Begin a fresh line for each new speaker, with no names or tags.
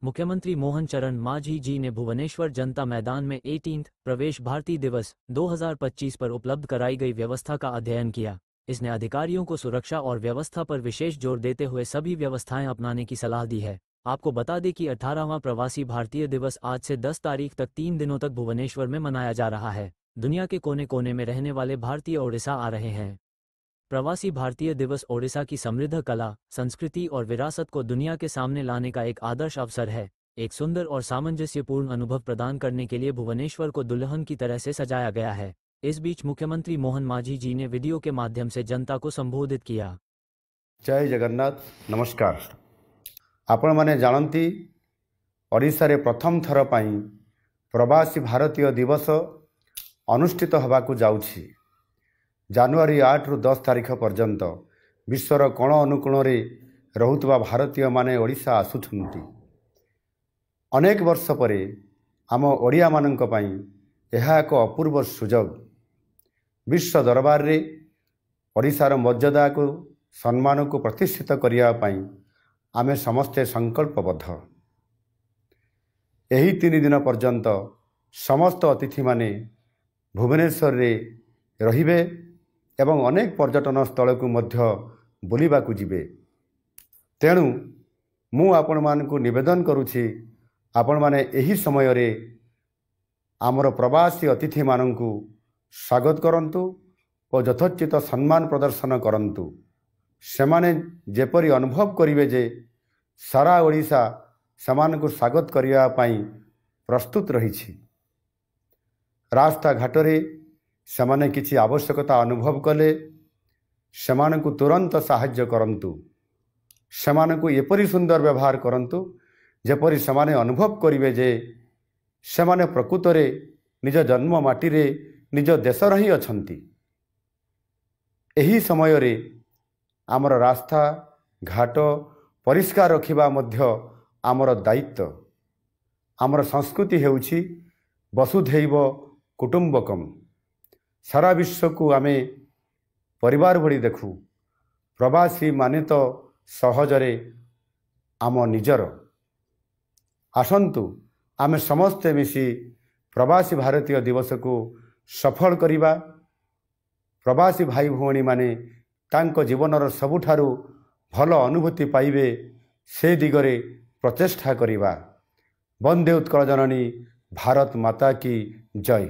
मुख्यमंत्री मोहन चरण मांझी जी ने भुवनेश्वर जनता मैदान में 18th प्रवेश भारती दिवस 2025 पर उपलब्ध कराई गई व्यवस्था का अध्ययन किया। इसने अधिकारियों को सुरक्षा और व्यवस्था पर विशेष जोर देते हुए सभी व्यवस्थाएं अपनाने की सलाह दी है। आपको बता दें कि 18वां प्रवासी भारतीय दिवस आज से 10 तारीख तक 3 दिनों तक भुवनेश्वर में मनाया जा रहा है। दुनिया के कोने कोने में रहने वाले भारतीय ओडिशा आ रहे हैं। प्रवासी भारतीय दिवस ओडिशा की समृद्ध कला, संस्कृति और विरासत को दुनिया के सामने लाने का एक आदर्श अवसर है। एक सुंदर और सामंजस्यपूर्ण अनुभव प्रदान करने के लिए भुवनेश्वर को दुल्हन की तरह से सजाया गया है। इस बीच मुख्यमंत्री मोहन मांझी जी ने वीडियो के माध्यम से जनता को संबोधित किया।
जय जगन्नाथ, नमस्कार। आपण माने जानती ओडिशा रे प्रथम थर पाई प्रवासी भारतीय दिवस अनुष्ठित होबाकू जाउछि। जानुआरी 8 रु 10 तारीख पर्यंत विश्वर कोण अनुकोण रे रहुतबा भारतीय माने ओडिशा आसुछंती। अनेक वर्ष परे आम ओडिया माननक पई एहा एक अपूर्व सुजोग। विश्व दरबार रे ओडिशार मर्यादा को सम्मान को प्रतिष्ठित करिया पई आमे समस्ते संकल्पबद्ध। एही 3 दिन पर्यंत समस्त अतिथि माने भुवनेश्वर रे रहिबे एवं अनेक पर्यटन स्थल को मध्य बुलिबाकू जिबे। तेणु मु आपण मानकू निवेदन करुछि, आपण माने एही समय रे आमर प्रवासी अतिथि मानकू स्वागत करंतु और यथोचित सम्मान प्रदर्शन करंतु। सेमाने जेपरी अनुभव करिवे जे सारा ओडिशा सेमानकू स्वागत करिया पई प्रस्तुत रहिछि। रास्ता घाट रे सेमाने किछि आवश्यकता अनुभव कले सेमानकू तुरंत साहाय्य करंतु। सेमानकू एपरी सुंदर व्यवहार करंतु जेपरी सेमाने अनुभव करिवे जे सेमाने प्रकृत रे निज जन्म माटी रे निज देश रही अछंती। एही समय रे आमर रास्ता घाट परिष्कार रखिबा मध्य आमर दायित्व। आमर संस्कृति हेउछि वसुधैव कुटुंबकम। सारा विश्व को आमे परिवार भली देखु। प्रवासी माने तो सहजरे आम निजर। आसंतु आमे समस्ते मिसी प्रवासी भारतीय दिवस को सफल करिबा। प्रवासी भाई भौणी माने तांको जीवनर सबुठारु भल अनुभूति पाइबे से दिगरे प्रचेष्टा करिबा। वंदे उत्कल जननी भारत माता की जय।